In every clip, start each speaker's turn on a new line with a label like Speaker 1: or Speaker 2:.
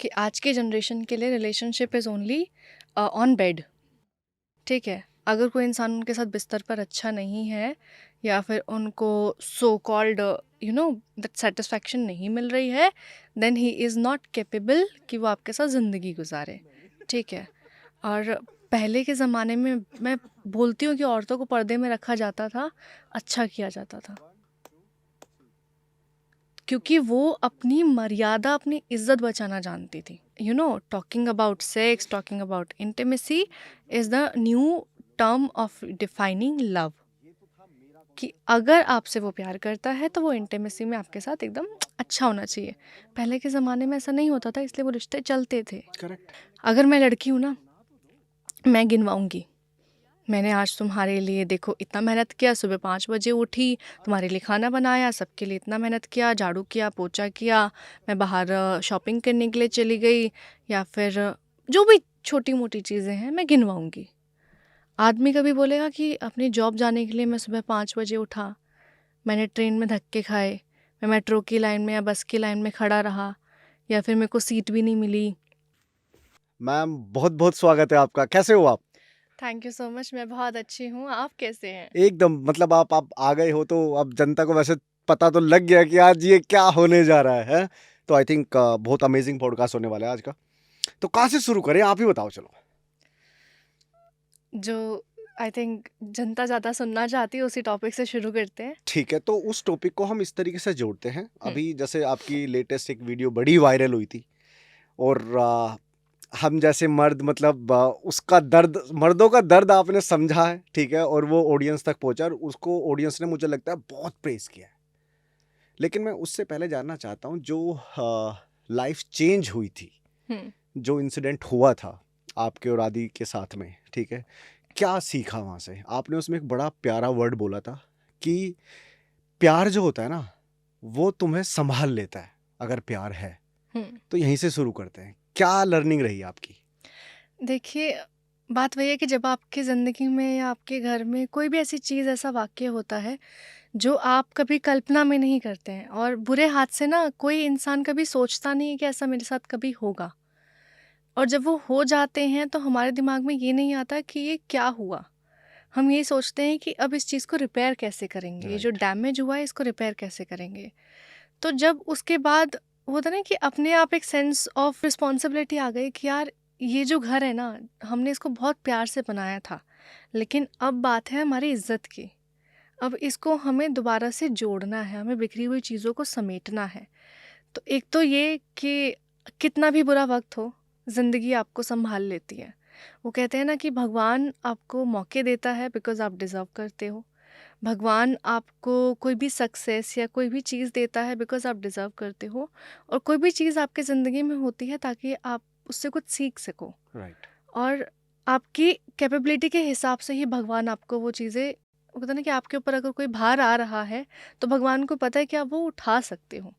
Speaker 1: कि आज के जनरेशन के लिए relationship is only on bed. ठीक है, अगर कोई इंसान उनके साथ बिस्तर पर अच्छा नहीं है या फिर उनको सो कॉल्ड दैट सेटिस्फैक्शन नहीं मिल रही है, then he is not capable कि वो आपके साथ ज़िंदगी गुजारे। ठीक है। और पहले के ज़माने में मैं बोलती हूँ कि औरतों को पर्दे में रखा जाता था, अच्छा किया जाता था, क्योंकि वो अपनी मर्यादा, अपनी इज्जत बचाना जानती थी। Talking about sex, talking about intimacy is the new term of defining love. कि अगर आपसे वो प्यार करता है तो वो इंटीमेसी में आपके साथ एकदम अच्छा होना चाहिए। पहले के ज़माने में ऐसा नहीं होता था, इसलिए वो रिश्ते चलते थे।
Speaker 2: करेक्ट।
Speaker 1: अगर मैं लड़की हूँ ना, मैं गिनवाऊंगी, मैंने आज तुम्हारे लिए देखो इतना मेहनत किया, सुबह 5 बजे उठी, तुम्हारे लिए खाना बनाया, सबके लिए इतना मेहनत किया, झाड़ू किया, पोछा किया, मैं बाहर शॉपिंग करने के लिए चली गई, या फिर जो भी छोटी मोटी चीज़ें हैं मैं गिनवाऊंगी। आदमी कभी बोलेगा कि अपनी जॉब जाने के लिए मैं सुबह 5 बजे उठा, मैंने ट्रेन में धक्के खाए, मैं मेट्रो की लाइन में या बस की लाइन में खड़ा रहा, या फिर मेरे को सीट भी नहीं मिली।
Speaker 2: मैम बहुत बहुत स्वागत है आपका, कैसे हो आप?
Speaker 1: थैंक यू सो मच, मैं बहुत अच्छी हूँ, आप कैसे हैं?
Speaker 2: एकदम, मतलब आप आ गए हो तो अब जनता को वैसे पता तो लग गया कि आज ये क्या होने जा रहा है? तो आई थिंक बहुत अमेजिंग पॉडकास्ट होने वाला है आज का। तो कहाँ से शुरू करें, आप ही बताओ चलो।
Speaker 1: जो आई थिंक जनता ज़्यादा सुनना चाहती है उसी टॉपिक से शुरू करते हैं।
Speaker 2: ठीक है, तो उस टॉपिक को हम इस तरीके से जोड़ते हैं।
Speaker 1: हम्म।
Speaker 2: अभी जैसे आपकी लेटेस्ट एक वीडियो बड़ी वायरल हुई थी, और हम जैसे मर्द, मतलब उसका दर्द, मर्दों का दर्द आपने समझा है, ठीक है, और वो ऑडियंस तक पहुंचा, और उसको ऑडियंस ने मुझे लगता है बहुत प्रेज किया है। लेकिन मैं उससे पहले जानना चाहता हूँ, जो लाइफ चेंज हुई थी,
Speaker 1: हम्म।
Speaker 2: जो इंसिडेंट हुआ था आपके और आदि के साथ में, ठीक है, क्या सीखा वहाँ से आपने? उसमें एक बड़ा प्यारा वर्ड बोला था कि प्यार जो होता है ना, वो तुम्हें संभाल लेता है अगर प्यार है।
Speaker 1: हम्म।
Speaker 2: तो यहीं से शुरू करते हैं, क्या लर्निंग रही आपकी?
Speaker 1: देखिए, बात वही है कि जब आपकी ज़िंदगी में या आपके घर में कोई भी ऐसी चीज़, ऐसा वाक़या होता है जो आप कभी कल्पना में नहीं करते हैं, और बुरे हाथ से ना कोई इंसान कभी सोचता नहीं है कि ऐसा मेरे साथ कभी होगा, और जब वो हो जाते हैं तो हमारे दिमाग में ये नहीं आता कि ये क्या हुआ। हम ये सोचते हैं कि अब इस चीज़ को रिपेयर कैसे करेंगे, ये जो
Speaker 2: राइट।
Speaker 1: डैमेज हुआ है इसको रिपेयर कैसे करेंगे। तो जब उसके बाद होता है ना कि अपने आप एक सेंस ऑफ रिस्पॉन्सिबिलिटी आ गई कि यार, ये जो घर है ना, हमने इसको बहुत प्यार से बनाया था, लेकिन अब बात है हमारी इज्जत की। अब इसको हमें दोबारा से जोड़ना है, हमें बिखरी हुई चीज़ों को समेटना है। तो एक तो ये कि कितना भी बुरा वक्त हो, ज़िंदगी आपको संभाल लेती है। वो कहते हैं ना कि भगवान आपको मौके देता है बिकॉज़ आप डिज़र्व करते हो। भगवान आपको कोई भी सक्सेस या कोई भी चीज़ देता है बिकॉज़ आप डिज़र्व करते हो, और कोई भी चीज़ आपकी ज़िंदगी में होती है ताकि आप उससे कुछ सीख सको,
Speaker 2: राइट।
Speaker 1: और आपकी कैपेबिलिटी के हिसाब से ही भगवान आपको वो चीज़ें, वो कहते हैं ना कि आपके ऊपर अगर कोई भार आ रहा है तो भगवान को पता है कि आप वो उठा सकते हो।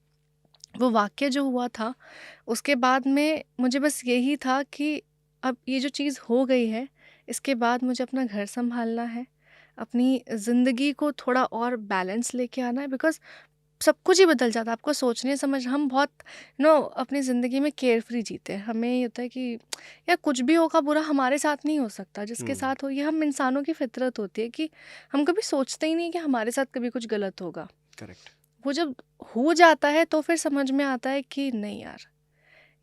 Speaker 1: वो वाक़या जो हुआ था, उसके बाद में मुझे बस यही था कि अब ये जो चीज़ हो गई है, इसके बाद मुझे अपना घर सँभालना है, अपनी ज़िंदगी को थोड़ा और बैलेंस लेके आना है, बिकॉज़ सब कुछ ही बदल जाता है। आपको सोचने समझ हम बहुत अपनी ज़िंदगी में केयरफ्री जीते हैं। हमें ये होता है कि यार कुछ भी होगा बुरा हमारे साथ नहीं हो सकता, जिसके
Speaker 2: हम्म।
Speaker 1: साथ हो, ये हम इंसानों की फ़ितरत होती है कि हम कभी सोचते ही नहीं कि हमारे साथ कभी कुछ गलत होगा।
Speaker 2: करेक्ट।
Speaker 1: वो जब हो जाता है तो फिर समझ में आता है कि नहीं यार,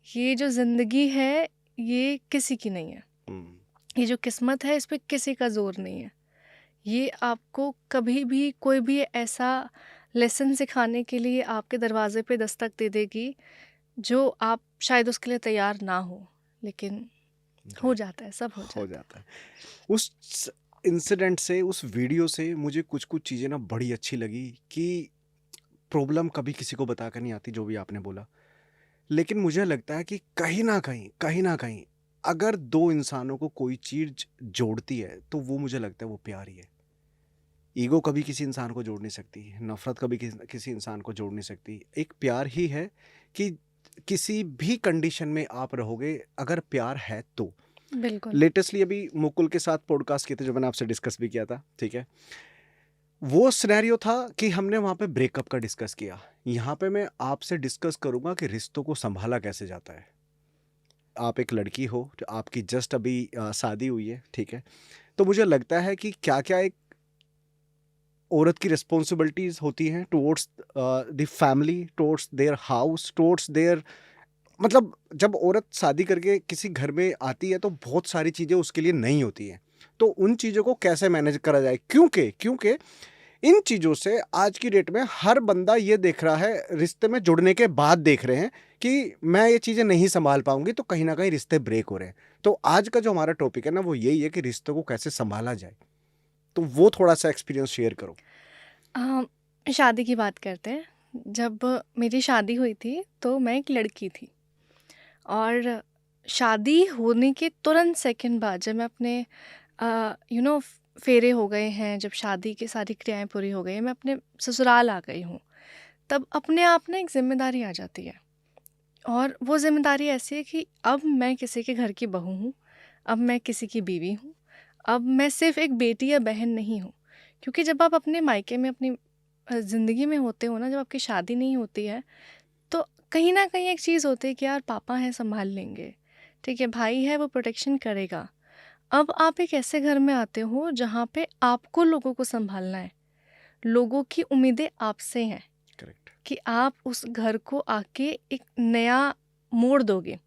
Speaker 1: ये जो ज़िंदगी है ये किसी की नहीं है।
Speaker 2: हम्म।
Speaker 1: ये जो किस्मत है इस पे किसी का ज़ोर नहीं है। ये आपको कभी भी कोई भी ऐसा लेसन सिखाने के लिए आपके दरवाजे पे दस्तक दे देगी जो आप शायद उसके लिए तैयार ना हो, लेकिन हो
Speaker 2: राइट।
Speaker 1: जाता है, सब हो
Speaker 2: हो
Speaker 1: जाता है।
Speaker 2: जाता है। उस इंसिडेंट से, उस वीडियो से मुझे कुछ कुछ चीज़ें ना बड़ी अच्छी लगी कि प्रॉब्लम कभी किसी को बता कर नहीं आती, जो भी आपने बोला। लेकिन मुझे लगता है कि कहीं ना कहीं अगर दो इंसानों को कोई चीज जोड़ती है तो वो, मुझे लगता है वो प्यार ही है। ईगो कभी किसी इंसान को जोड़ नहीं सकती, नफरत कभी किसी इंसान को जोड़ नहीं सकती। एक प्यार ही है कि किसी भी कंडीशन में आप रहोगे अगर प्यार है तो।
Speaker 1: बिल्कुल।
Speaker 2: लेटेस्टली अभी मुकुल के साथ पॉडकास्ट किए थे, जो मैंने आपसे डिस्कस भी किया था, ठीक है। वो सिनेरियो था कि हमने वहाँ पे ब्रेकअप का डिस्कस किया। यहाँ पे मैं आपसे डिस्कस करूंगा कि रिश्तों को संभाला कैसे जाता है। आप एक लड़की हो, तो आपकी जस्ट अभी शादी हुई है, ठीक है? तो मुझे लगता है कि क्या-क्या एक औरत की रिस्पॉन्सिबिलिटीज़ होती हैं towards the family, towards their house, towards their, मतलब जब औरत शादी करके किसी घर में आती है तो बहुत सारी चीज़ें उसके लिए नई होती हैं। तो उन चीज़ों को कैसे मैनेज करा जाए? क्योंकि क्योंकि इन चीज़ों से आज की डेट में हर बंदा ये देख रहा है, रिश्ते में जुड़ने के बाद देख रहे हैं कि मैं ये चीज़ें नहीं सँभाल पाऊँगी, तो कहीं न कहीं रिश्ते ब्रेक हो रहे हैं। तो आज का जो हमारा टॉपिक है ना, वो यही है कि रिश्तों को कैसे सँभाला जाए? तो वो थोड़ा-सा एक्सपीरियंस शेयर करो।
Speaker 1: शादी की बात करते हैं। जब मेरी शादी हुई थी तो मैं एक लड़की थी, और शादी होने के तुरंत सेकंड बाद जब मैं अपने यू नो फेरे हो गए हैं, जब शादी की सारी क्रियाएं पूरी हो गई हैं, मैं अपने ससुराल आ गई हूँ, तब अपने आप ना एक जिम्मेदारी आ जाती है। और वो जिम्मेदारी ऐसी है कि अब मैं किसी के घर की बहू हूँ, अब मैं किसी की बीवी हूँ, अब मैं सिर्फ एक बेटी या बहन नहीं हूँ। क्योंकि जब आप अपने मायके में अपनी ज़िंदगी में होते हो ना, जब आपकी शादी नहीं होती है, तो कहीं न कहीं एक चीज़ होती है कि यार पापा हैं सँभाल लेंगे, ठीक है, भाई है वो प्रोटेक्शन करेगा। अब आप एक ऐसे घर में आते हो जहाँ पे आपको लोगों को सँभालना है, लोगों की उम्मीदें आपसे हैं
Speaker 2: करेक्ट।
Speaker 1: कि आप उस घर को आके एक नया मोड़ दोगे।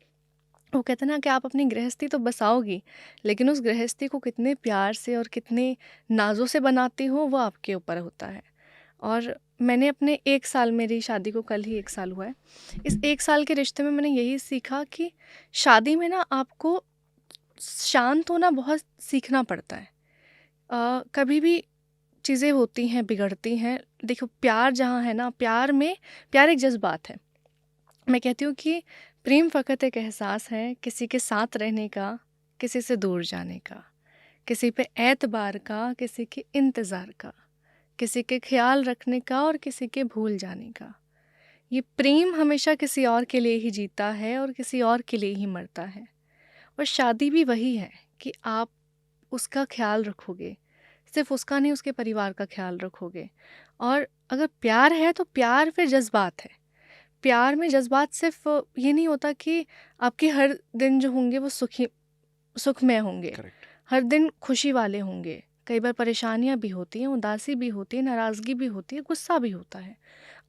Speaker 1: वो कहते हैं ना कि आप अपनी गृहस्थी तो बसाओगी, लेकिन उस गृहस्थी को कितने प्यार से और कितने नाज़ों से बनाती हो वो आपके ऊपर होता है। और मैंने अपने 1 साल, मेरी शादी को कल ही 1 साल हुआ है। इस 1 साल के रिश्ते में मैंने यही सीखा कि शादी में ना आपको शांत होना बहुत सीखना पड़ता है। कभी भी चीज़ें होती हैं, बिगड़ती हैं। देखो, प्यार जहाँ है ना, प्यार एक जज़्बात है। मैं कहती हूँ कि प्रेम फ़कत एक एहसास है, किसी के साथ रहने का, किसी से दूर जाने का, किसी पे एतबार का, किसी के इंतज़ार का, किसी के ख़्याल रखने का और किसी के भूल जाने का। ये प्रेम हमेशा किसी और के लिए ही जीता है और किसी और के लिए ही मरता है। और शादी भी वही है कि आप उसका ख़्याल रखोगे, सिर्फ़ उसका नहीं, उसके परिवार का ख़्याल रखोगे। और अगर प्यार है तो प्यार फिर जज़्बात है। प्यार में जज़्बात सिर्फ़ ये नहीं होता कि आपके हर दिन जो होंगे वो सुखमय होंगे,
Speaker 2: करेक्ट।
Speaker 1: हर दिन खुशी वाले होंगे। कई बार परेशानियाँ भी होती हैं, उदासी भी होती है, नाराज़गी भी होती है, गुस्सा भी होता है।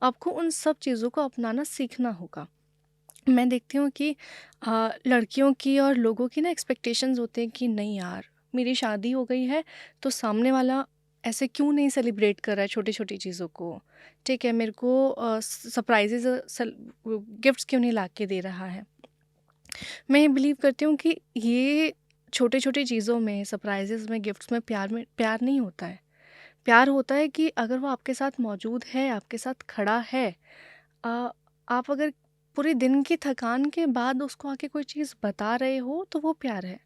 Speaker 1: आपको उन सब चीज़ों को अपनाना सीखना होगा। मैं देखती हूँ कि लड़कियों की और लोगों की ना एक्सपेक्टेशंस होते हैं कि नहीं यार, मेरी शादी हो गई है तो सामने वाला ऐसे क्यों नहीं सेलिब्रेट कर रहा है छोटी छोटी चीज़ों को, ठीक है, मेरे को सरप्राइजेज गिफ्ट्स क्यों नहीं ला के दे रहा है। मैं ये बिलीव करती हूँ कि ये छोटे छोटी चीज़ों में, सरप्राइजेज में, गिफ्ट्स में प्यार नहीं होता है। प्यार होता है कि अगर वो आपके साथ मौजूद है, आपके साथ खड़ा है, अ, आप अगर पूरे दिन की थकान के बाद उसको आके कोई चीज़ बता रहे हो तो वो प्यार है।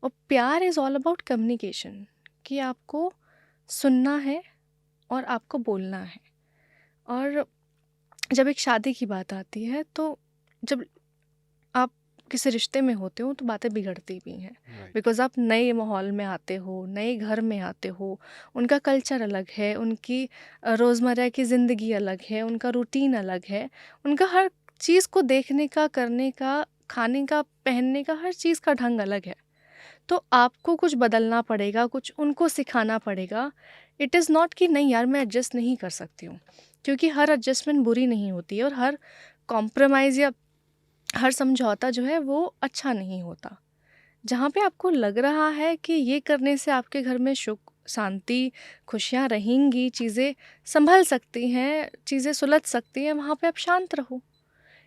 Speaker 1: और प्यार इज़ ऑल अबाउट कम्युनिकेशन, कि आपको सुनना है और आपको बोलना है। और जब एक शादी की बात आती है तो जब आप किसी रिश्ते में होते हो तो बातें बिगड़ती भी हैं।
Speaker 2: राइट।
Speaker 1: बिकॉज़ आप नए माहौल में आते हो, नए घर में आते हो, उनका कल्चर अलग है, उनकी रोज़मर्रा की ज़िंदगी अलग है, उनका रूटीन अलग है, उनका हर चीज़ को देखने का, करने का, खाने का, पहनने का, हर चीज़ का ढंग अलग है। तो आपको कुछ बदलना पड़ेगा, कुछ उनको सिखाना पड़ेगा। इट इज़ नॉट कि नहीं यार मैं एडजस्ट नहीं कर सकती हूँ, क्योंकि हर एडजस्टमेंट बुरी नहीं होती है और हर कॉम्प्रोमाइज़ या हर समझौता जो है वो अच्छा नहीं होता। जहाँ पे आपको लग रहा है कि ये करने से आपके घर में सुख, शांति, खुशियाँ रहेंगी, चीज़ें सँभल सकती हैं, चीज़ें सुलझ सकती हैं, वहाँ पे आप शांत रहो।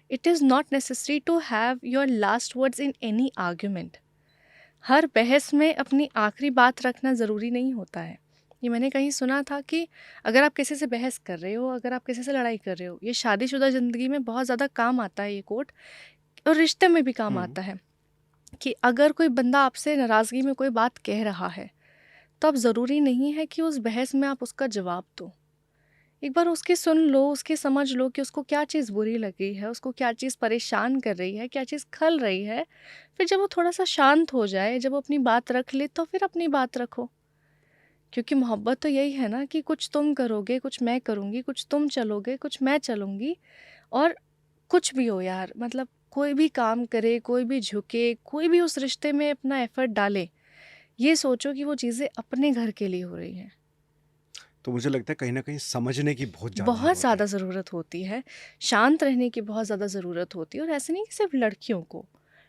Speaker 1: It is not necessary to have your last words in any argument. हर बहस में अपनी आखिरी बात रखना ज़रूरी नहीं होता है। ये मैंने कहीं सुना था कि अगर आप किसी से बहस कर रहे हो, अगर आप किसी से लड़ाई कर रहे हो, ये शादीशुदा ज़िंदगी में बहुत ज़्यादा काम आता है ये कोट, और रिश्ते में भी काम
Speaker 2: हुँ।
Speaker 1: आता है। कि अगर कोई बंदा आपसे नाराज़गी में कोई बात कह रहा है, तो अब ज़रूरी नहीं है कि उस बहस में आप उसका जवाब दो। एक बार उसकी सुन लो, उसकी समझ लो कि उसको क्या चीज़ बुरी लगी है, उसको क्या चीज़ परेशान कर रही है, क्या चीज़ खल रही है। फिर जब वो थोड़ा-सा शांत हो जाए, जब वो अपनी बात रख ले, तो फिर अपनी बात रखो। क्योंकि मोहब्बत तो यही है ना कि कुछ तुम करोगे, कुछ मैं करूँगी, कुछ तुम चलोगे, कुछ मैं चलूँगी, और कुछ भी हो यार, मतलब कोई भी काम करे, कोई भी झुके, कोई भी उस रिश्ते में अपना एफर्ट डाले, ये सोचो कि वो चीज़ें अपने घर के लिए हो रही हैं।
Speaker 2: तो मुझे लगता है कहीं न कहीं समझने की बहुत ज़्यादा
Speaker 1: बहुत
Speaker 2: ज़रूरत है।
Speaker 1: ज़्यादा ज़रूरत होती है, शांत रहने की बहुत ज़्यादा ज़रूरत होती है, और ऐसे नहीं कि सिर्फ लड़कियों को,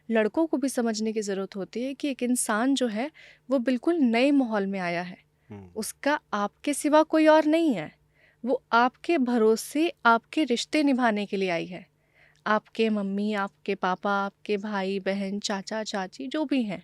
Speaker 1: लड़कों को भी समझने की ज़रूरत होती है कि एक इंसान जो है वो बिल्कुल नए माहौल में आया है,
Speaker 2: हुँ,
Speaker 1: उसका आपके सिवा कोई और नहीं है, वो आपके भरोसे आपके रिश्ते निभाने के लिए आई है। आपके मम्मी, आपके पापा, आपके भाई बहन, चाचा चाची जो भी हैं,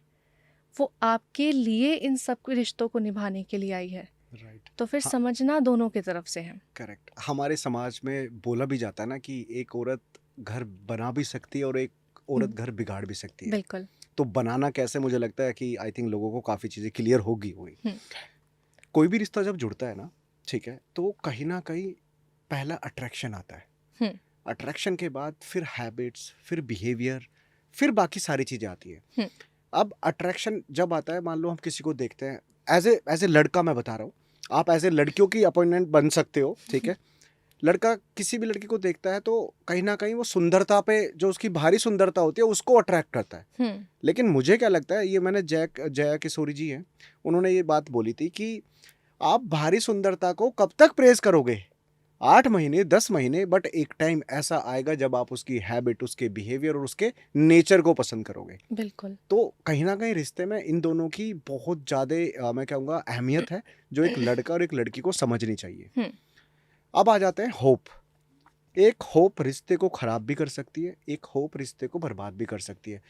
Speaker 1: वो आपके लिए इन सब रिश्तों को निभाने के लिए आई है।
Speaker 2: राइट।
Speaker 1: तो फिर
Speaker 2: हाँ,
Speaker 1: समझना दोनों की तरफ से है।
Speaker 2: करेक्ट। हमारे समाज में बोला भी जाता है ना कि एक औरत घर बना भी सकती है और एक औरत
Speaker 1: हम्म,
Speaker 2: घर बिगाड़ भी सकती है।
Speaker 1: बिल्कुल।
Speaker 2: तो बनाना कैसे, मुझे लगता है कि आई थिंक लोगों को काफ़ी चीज़ें क्लियर होगी।
Speaker 1: हम्म।
Speaker 2: कोई भी रिश्ता जब जुड़ता है ना, ठीक है, तो कहीं न कहीं पहला अट्रैक्शन आता है।
Speaker 1: हम्म।
Speaker 2: अट्रैक्शन के बाद फिर हैबिट्स, फिर बिहेवियर, फिर बाकी सारी चीज़ें आती हैं।
Speaker 1: हम्म।
Speaker 2: अब अट्रैक्शन जब आता है, मान लो हम किसी को देखते हैं, एज ए लड़का मैं बता रहा हूँ, आप एज ए लड़कियों की अपॉइंटमेंट बन सकते हो, ठीक है। लड़का किसी भी लड़की को देखता है तो कहीं ना कहीं वो सुंदरता पे, जो उसकी बाहरी सुंदरता होती है, उसको अट्रैक्ट करता है।
Speaker 1: हम्म।
Speaker 2: लेकिन मुझे क्या लगता है, ये मैंने जया किशोरी जी हैं, उन्होंने ये बात बोली थी कि आप बाहरी सुंदरता को कब तक प्रेज करोगे, 8 महीने 10 महीने, बट एक टाइम ऐसा आएगा जब आप उसकी हैबिट, उसके बिहेवियर और उसके नेचर को पसंद करोगे।
Speaker 1: बिल्कुल।
Speaker 2: तो कहीं ना कहीं रिश्ते में इन दोनों की बहुत ज़्यादा मैं कहूँगा अहमियत है, जो एक लड़का और एक लड़की को समझनी चाहिए।
Speaker 1: हम्म।
Speaker 2: अब आ जाते हैं होप। एक होप रिश्ते को खराब भी कर सकती है, एक होप रिश्ते को बर्बाद भी कर सकती है।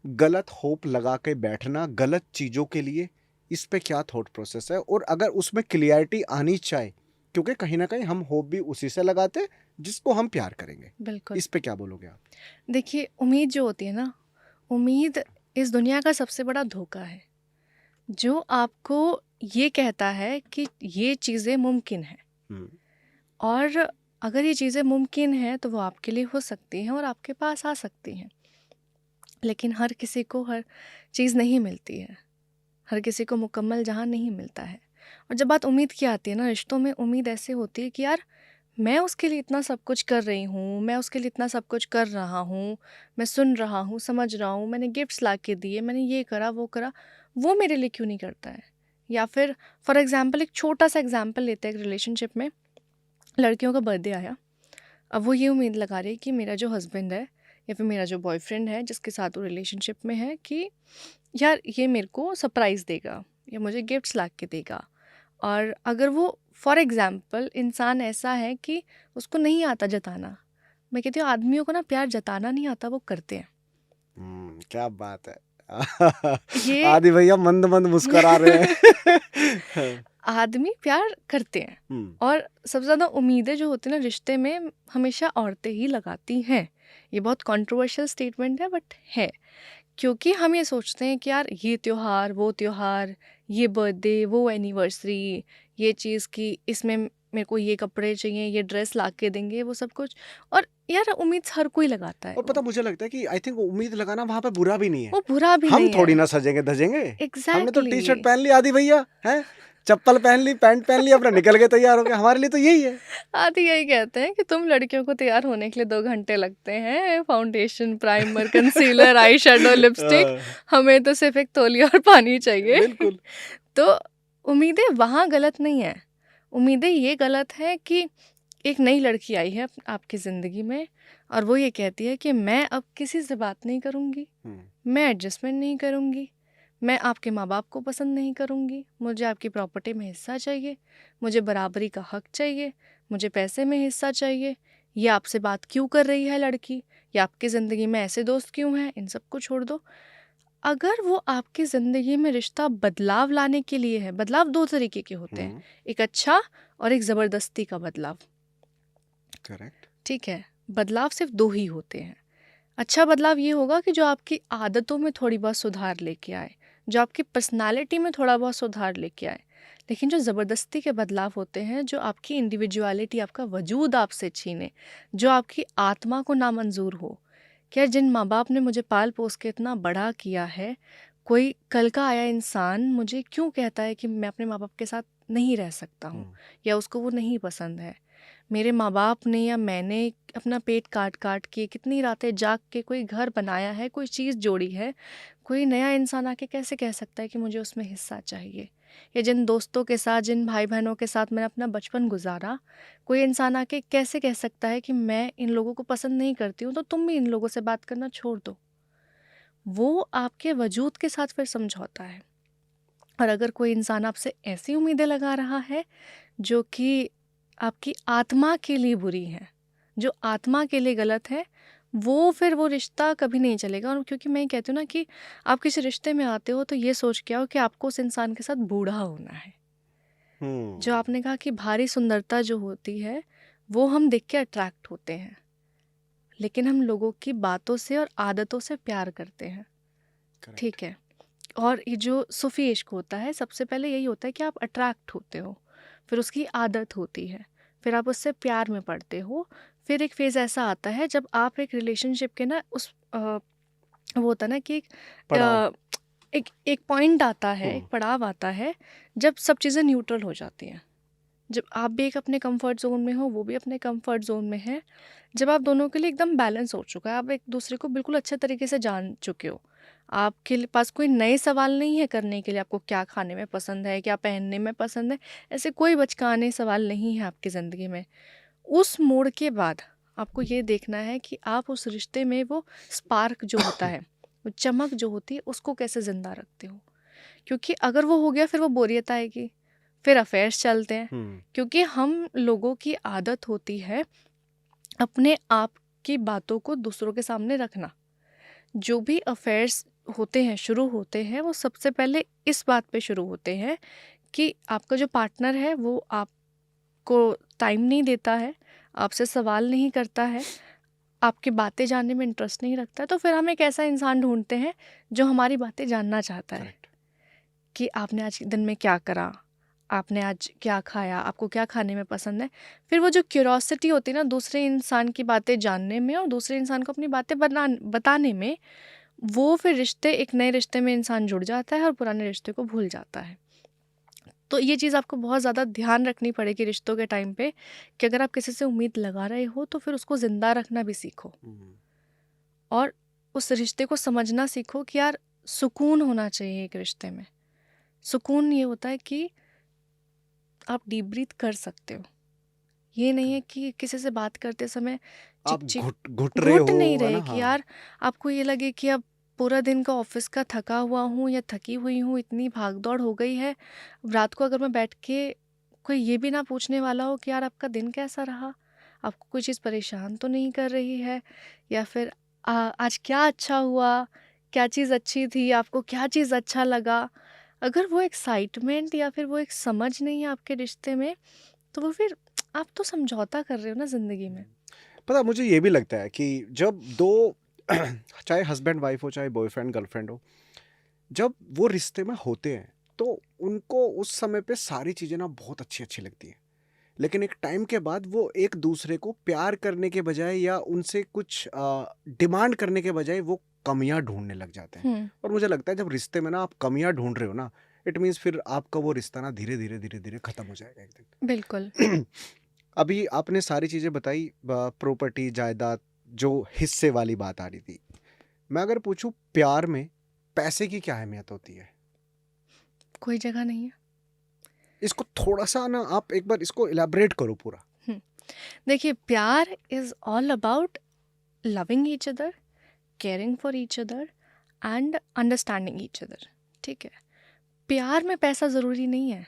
Speaker 2: गलत होप लगा के बैठना गलत चीज़ों के लिए, इस पे क्या थॉट प्रोसेस है, और अगर उसमें क्लियरिटी आनी चाहिए, क्योंकि कहीं ना कहीं हम होप भी उसी से लगाते हैं जिसको हम प्यार करेंगे।
Speaker 1: बिल्कुल।
Speaker 2: इस पे क्या बोलोगे आप?
Speaker 1: देखिए, उम्मीद जो होती है ना, उम्मीद इस दुनिया का सबसे बड़ा धोखा है, जो आपको ये कहता है कि ये चीज़ें मुमकिन हैं,
Speaker 2: हम्म,
Speaker 1: और अगर ये चीज़ें मुमकिन हैं तो वो आपके लिए हो सकती हैं और आपके पास आ सकती हैं। लेकिन हर किसी को हर चीज़ नहीं मिलती है, हर किसी को मुकम्मल जहाँ नहीं मिलता है। और जब बात उम्मीद की आती है ना, रिश्तों में उम्मीद ऐसे होती है कि यार, मैं उसके लिए इतना सब कुछ कर रही हूँ, मैं उसके लिए इतना सब कुछ कर रहा हूँ, मैं सुन रहा हूँ, समझ रहा हूँ, मैंने गिफ्ट्स ला के दिए, मैंने ये करा वो करा, वो मेरे लिए क्यों नहीं करता है? या फिर फॉर एग्जाम्पल, एक छोटा सा एग्जाम्पल लेते हैं, एक रिलेशनशिप में लड़कियों का बर्थडे आया। अब वो ये उम्मीद लगा रही है कि मेरा जो हस्बैंड है या फिर मेरा जो बॉयफ्रेंड है जिसके साथ वो रिलेशनशिप में है, कि यार ये मेरे को सरप्राइज़ देगा या मुझे गिफ्ट्स ला के देगा। और अगर वो फॉर एग्जाम्पल इंसान ऐसा है कि उसको नहीं आता जताना, मैं कहती हूँ आदमियों को ना प्यार जताना नहीं आता, वो करते हैं।
Speaker 2: क्या बात है।
Speaker 1: ये
Speaker 2: आदि भैया मंद मंद मुस्कुरा रहे हैं।
Speaker 1: आदमी प्यार करते हैं।
Speaker 2: हम्म,
Speaker 1: और सबसे ज़्यादा उम्मीदें जो होती हैं ना रिश्ते में, हमेशा औरतें ही लगाती हैं। ये बहुत कंट्रोवर्शियल स्टेटमेंट है, बट है। क्योंकि हम ये सोचते हैं कि यार ये त्योहार, वो त्योहार, ये बर्थडे, वो एनिवर्सरी, ये चीज़ कि इसमें मेरे को ये कपड़े चाहिए, ये ड्रेस ला के देंगे, वो सब कुछ। और यार उम्मीद हर कोई लगाता है
Speaker 2: और
Speaker 1: वो।
Speaker 2: पता, मुझे लगता है कि आई थिंक उम्मीद लगाना वहां पे बुरा भी नहीं है।
Speaker 1: वो बुरा भी
Speaker 2: हम
Speaker 1: नहीं
Speaker 2: थोड़ी
Speaker 1: है।
Speaker 2: ना सजेंगे धजेंगे। हमने तो टी शर्ट
Speaker 1: एग्जैक्टली।
Speaker 2: पहन ली आदि भैया, हैं, चप्पल पहन ली, पैंट पहन ली, अपना निकल के तैयार हो गए। हमारे लिए तो यही है।
Speaker 1: आदि यही कहते हैं कि तुम लड़कियों को तैयार होने के लिए 2 घंटे लगते हैं, foundation, primer, concealer, eye shadow, lipstick, हमें तो सिर्फ एक तौलिया और पानी चाहिए।
Speaker 2: बिल्कुल।
Speaker 1: तो उम्मीदें वहाँ गलत नहीं है। उम्मीदें ये गलत है कि एक नई लड़की आई है आपकी ज़िंदगी में, और वो ये कहती है कि मैं अब किसी से बात नहीं करूँगी, मैं एडजस्टमेंट नहीं करूँगी, मैं आपके माँ बाप को पसंद नहीं करूँगी, मुझे आपकी प्रॉपर्टी में हिस्सा चाहिए, मुझे बराबरी का हक चाहिए, मुझे पैसे में हिस्सा चाहिए। ये आपसे बात क्यों कर रही है लड़की, या आपकी ज़िंदगी में ऐसे दोस्त क्यों हैं, इन सब को छोड़ दो। अगर वो आपकी ज़िंदगी में रिश्ता बदलाव लाने के लिए है, बदलाव 2 तरीके के होते हैं, एक अच्छा और एक ज़बरदस्ती का बदलाव।
Speaker 2: करेक्ट।
Speaker 1: ठीक है? बदलाव सिर्फ 2 ही होते हैं। अच्छा बदलाव ये होगा कि जो आपकी आदतों में थोड़ी बहुत सुधार लेके आए, जो आपकी पर्सनैलिटी में थोड़ा बहुत सुधार लेके आए। लेकिन जो ज़बरदस्ती के बदलाव होते हैं, जो आपकी इंडिविजुअलिटी, आपका वजूद आपसे छीने, जो आपकी आत्मा को नामंजूर हो, क्या जिन माँ बाप ने मुझे पाल पोस के इतना बड़ा किया है, कोई कल का आया इंसान मुझे क्यों कहता है कि मैं अपने माँ बाप के साथ नहीं रह सकता हूँ, या उसको वो नहीं पसंद है। मेरे माँ बाप ने या मैंने अपना पेट काट काट के कितनी रातें जाग के कोई घर बनाया है, कोई चीज़ जोड़ी है, कोई नया इंसान आके कैसे कह सकता है कि मुझे उसमें हिस्सा चाहिए? या जिन दोस्तों के साथ, जिन भाई बहनों के साथ मैंने अपना बचपन गुजारा, कोई इंसान आके कैसे कह सकता है कि मैं इन लोगों को पसंद नहीं करती हूँ, तो तुम भी इन लोगों से बात करना छोड़ दो। वो आपके वजूद के साथ फिर समझौता है। और अगर कोई इंसान आपसे ऐसी उम्मीदें लगा रहा है जो कि आपकी आत्मा के लिए बुरी हैं, जो आत्मा के लिए गलत है, वो रिश्ता कभी नहीं चलेगा। और क्योंकि मैं ये कहती हूँ ना कि आप किसी रिश्ते में आते हो तो ये सोच के आओ कि आपको उस इंसान के साथ बूढ़ा होना है। जो
Speaker 2: हम्म।
Speaker 1: आपने कहा कि बाहरी सुंदरता जो होती है, वो हम देख के अट्रैक्ट होते हैं, लेकिन हम लोगों की बातों से और आदतों से प्यार करते हैं।
Speaker 2: करेक्ट।
Speaker 1: ठीक है। और ये जो सूफ़ी इश्क होता है, सबसे पहले यही होता है कि आप अट्रैक्ट होते हो, फिर उसकी आदत होती है, फिर आप उससे प्यार में पड़ते हो, फिर एक फ़ेज़ ऐसा आता है जब आप एक रिलेशनशिप के ना वो होता है ना कि
Speaker 2: पड़ाव।
Speaker 1: अ, एक एक पॉइंट आता है, एक
Speaker 2: हम्म।
Speaker 1: पड़ाव आता है, जब सब चीज़ें न्यूट्रल हो जाती हैं। जब आप भी एक अपने कंफर्ट ज़ोन में हो, वो भी अपने कंफर्ट ज़ोन में है, जब आप दोनों के लिए एकदम बैलेंस हो चुका है, आप एक दूसरे को बिल्कुल अच्छे तरीके से जान चुके हो, आपके पास कोई नए सवाल नहीं है करने के लिए, आपको क्या खाने में पसंद है, क्या पहनने में पसंद है, ऐसे कोई बचकाने सवाल नहीं है आपकी ज़िंदगी में। उस मोड़ के बाद आपको ये देखना है कि आप उस रिश्ते में वो स्पार्क जो होता है, वो चमक जो होती है, उसको कैसे ज़िंदा रखते हो। क्योंकि अगर वो हो गया फिर वो बोरियत आएगी, फिर अफेयर्स चलते हैं।
Speaker 2: हम्म।
Speaker 1: क्योंकि हम लोगों की आदत होती है अपने आप की बातों को दूसरों के सामने रखना। जो भी अफेयर्स होते हैं, शुरू होते हैं, वो सबसे पहले इस बात पे शुरू होते हैं कि आपका जो पार्टनर है वो आपको टाइम नहीं देता है, आपसे सवाल नहीं करता है, आपकी बातें जानने में इंटरेस्ट नहीं रखता है, तो फिर हम एक ऐसा इंसान ढूँढते हैं जो हमारी बातें जानना चाहता है
Speaker 2: करेक्ट।
Speaker 1: कि आपने आज दिन में क्या करा? आपने आज क्या खाया? आपको क्या खाने में पसंद है? फिर वो जो क्यूरोसिटी होती है ना दूसरे इंसान की बातें जानने में और दूसरे इंसान को अपनी बातें बताने में, वो फिर रिश्ते एक नए रिश्ते में इंसान जुड़ जाता है और पुराने रिश्ते को भूल जाता है। तो ये चीज़ आपको बहुत ज़्यादा ध्यान रखनी पड़ेगी रिश्तों के टाइम पे कि अगर आप किसी से उम्मीद लगा रहे हो तो फिर उसको ज़िंदा रखना भी सीखो
Speaker 2: हम्म।
Speaker 1: और उस रिश्ते को समझना सीखो कि यार सुकून होना चाहिए एक रिश्ते में। सुकून ये होता है कि आप डीप ब्रीथ कर सकते हो। ये नहीं है
Speaker 2: करेक्ट।
Speaker 1: कि किसी से बात करते समय
Speaker 2: आप
Speaker 1: चिक-चिक
Speaker 2: घुट घुट रहे
Speaker 1: घुट
Speaker 2: हो,
Speaker 1: नहीं
Speaker 2: है
Speaker 1: रहे
Speaker 2: ना?
Speaker 1: कि
Speaker 2: हाँ।
Speaker 1: यार आपको ये लगे कि अब पूरा दिन का ऑफिस का थका हुआ हूँ या थकी हुई हूँ, इतनी भाग-दौड़ हो गई है। रात को अगर मैं बैठ के कोई ये भी ना पूछने वाला हो कि यार आपका दिन कैसा रहा? आपको कोई चीज़ परेशान तो नहीं कर रही है? या फिर आज क्या अच्छा हुआ? क्या चीज़ अच्छी थी? आपको क्या चीज़ अच्छा लगा? अगर वो एक्साइटमेंट या फिर वो एक समझ नहीं है आपके रिश्ते में, तो वो फिर आप तो समझौता कर रहे हो ना ज़िंदगी में।
Speaker 2: पता है, मुझे ये भी लगता है कि जब दो चाहे हस्बैंड वाइफ हो, चाहे बॉयफ्रेंड गर्लफ्रेंड हो, जब वो रिश्ते में होते हैं तो उनको उस समय पे सारी चीज़ें ना बहुत अच्छी अच्छी लगती हैं। लेकिन एक टाइम के बाद वो एक दूसरे को प्यार करने के बजाय या उनसे कुछ डिमांड करने के बजाय वो कमियां ढूंढने लग जाते हैं।
Speaker 1: हुँ,
Speaker 2: और मुझे लगता है जब रिश्ते में ना आप कमियां ढूंढ रहे हो ना, इट मीन्स फिर आपका वो रिश्ता ना धीरे धीरे धीरे धीरे खत्म हो जाएगा एक
Speaker 1: बिल्कुल।
Speaker 2: दिन। अभी आपने सारी चीज़ें बताई, प्रॉपर्टी जायदाद, जो हिस्से वाली बात आ रही थी। मैं अगर पूछूं प्यार में पैसे की क्या अहमियत होती है?
Speaker 1: कोई जगह नहीं है।
Speaker 2: इसको थोड़ा सा ना आप एक बार इसको इलेबोरेट करो पूरा।
Speaker 1: हुँ, देखिए प्यार is all about loving each other, caring for each other and understanding each other, ठीक है? प्यार में पैसा ज़रूरी नहीं है,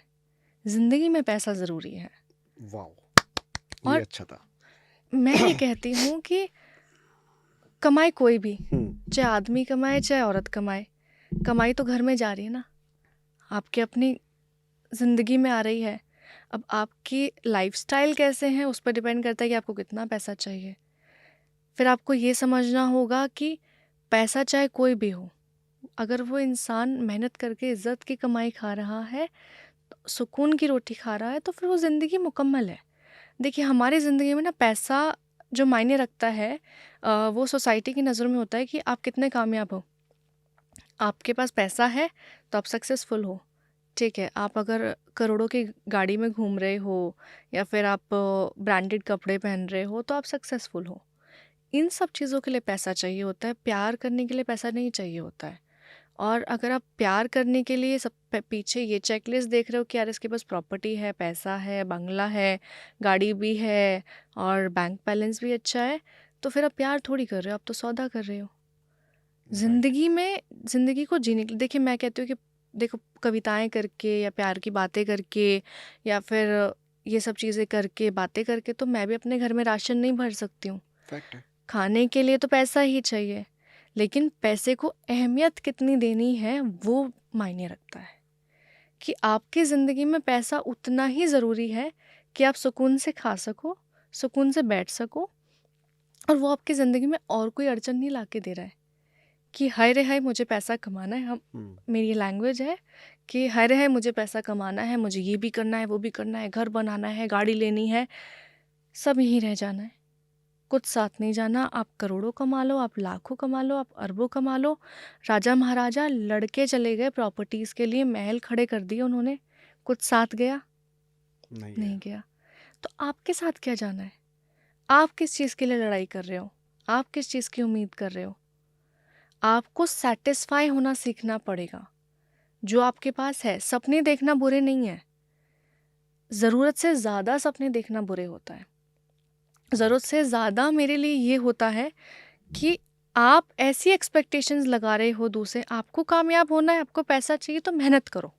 Speaker 1: ज़िंदगी में पैसा ज़रूरी है।
Speaker 2: वाह, ये
Speaker 1: और
Speaker 2: अच्छा था।
Speaker 1: मैं ये कहती हूँ कि कमाए कोई भी,
Speaker 2: हम्म।
Speaker 1: चाहे आदमी कमाए, चाहे औरत कमाए, कमाई तो घर में जा रही है ना, आपके अपनी ज़िंदगी में आ रही है। अब आपकी लाइफ़स्टाइल कैसे हैं, उस पर डिपेंड करता है कि आपको कितना पैसा चाहिए। फिर आपको ये समझना होगा कि पैसा चाहे कोई भी हो, अगर वो इंसान मेहनत करके इज़्ज़त की कमाई खा रहा है, सुकून की रोटी खा रहा है, तो फिर वो ज़िंदगी मुकम्मल है। देखिए, हमारी ज़िंदगी में ना पैसा जो मायने रखता है वो सोसाइटी की नज़रों में होता है कि आप कितने कामयाब हो। आपके पास पैसा है, तो आप सक्सेसफुल हो। ठीक है, आप अगर करोड़ों की गाड़ी में घूम रहे हो या फिर आप ब्रांडेड कपड़े पहन रहे हो तो आप सक्सेसफुल हो। इन सब चीज़ों के लिए पैसा चाहिए होता है, प्यार करने के लिए पैसा नहीं चाहिए होता है। और अगर आप प्यार करने के लिए सब पीछे ये चेकलिस्ट देख रहे हो कि यार इसके पास प्रॉपर्टी है, पैसा है, बंगला है, गाड़ी भी है और बैंक बैलेंस भी अच्छा है, तो फिर आप प्यार थोड़ी कर रहे हो, आप तो सौदा कर रहे हो।
Speaker 2: राइट।
Speaker 1: ज़िंदगी में ज़िंदगी को जीने के लिए देखिए, मैं कहती हूँ कि देखो, कविताएं करके या प्यार की बातें करके या फिर ये सब चीज़ें करके, बातें करके तो मैं भी अपने घर में राशन नहीं भर सकती हूँ।
Speaker 2: फैक्ट है।
Speaker 1: खाने के लिए तो पैसा ही चाहिए, लेकिन पैसे को अहमियत कितनी देनी है वो मायने रखता है। कि आपकी ज़िंदगी में पैसा उतना ही ज़रूरी है कि आप सुकून से खा सको, सुकून से बैठ सको, और वो आपकी ज़िंदगी में और कोई अड़चन नहीं ला के दे रहा है कि हाय रे हाय मुझे पैसा कमाना है। हम
Speaker 2: हम्म।
Speaker 1: मेरी ये लैंग्वेज है कि हाय रे हाय मुझे पैसा कमाना है, मुझे ये भी करना है, वो भी करना है, घर बनाना है, गाड़ी लेनी है, सब यहीं रह जाना है। कुछ साथ नहीं जाना। आप करोड़ों कमा लो, आप लाखों कमा लो, आप अरबों कमा लो। राजा महाराजा लड़के चले गए प्रॉपर्टीज के लिए, महल खड़े कर दिए उन्होंने, कुछ साथ गया?
Speaker 2: नहीं
Speaker 1: नहीं
Speaker 2: गया।
Speaker 1: गया। तो आपके साथ क्या जाना है? आप किस चीज़ के लिए लड़ाई कर रहे हो? आप किस चीज़ की उम्मीद कर रहे हो? आपको सेटिस्फाई होना सीखना पड़ेगा जो आपके पास है। सपने देखना बुरे नहीं है, ज़रूरत से ज़्यादा सपने देखना बुरे होता है। ज़रूरत
Speaker 2: राइट।
Speaker 1: से ज़्यादा मेरे लिए ये होता है कि आप ऐसी एक्सपेक्टेशंस लगा रहे हो दूसरे, आपको कामयाब होना है, आपको पैसा चाहिए तो मेहनत करो,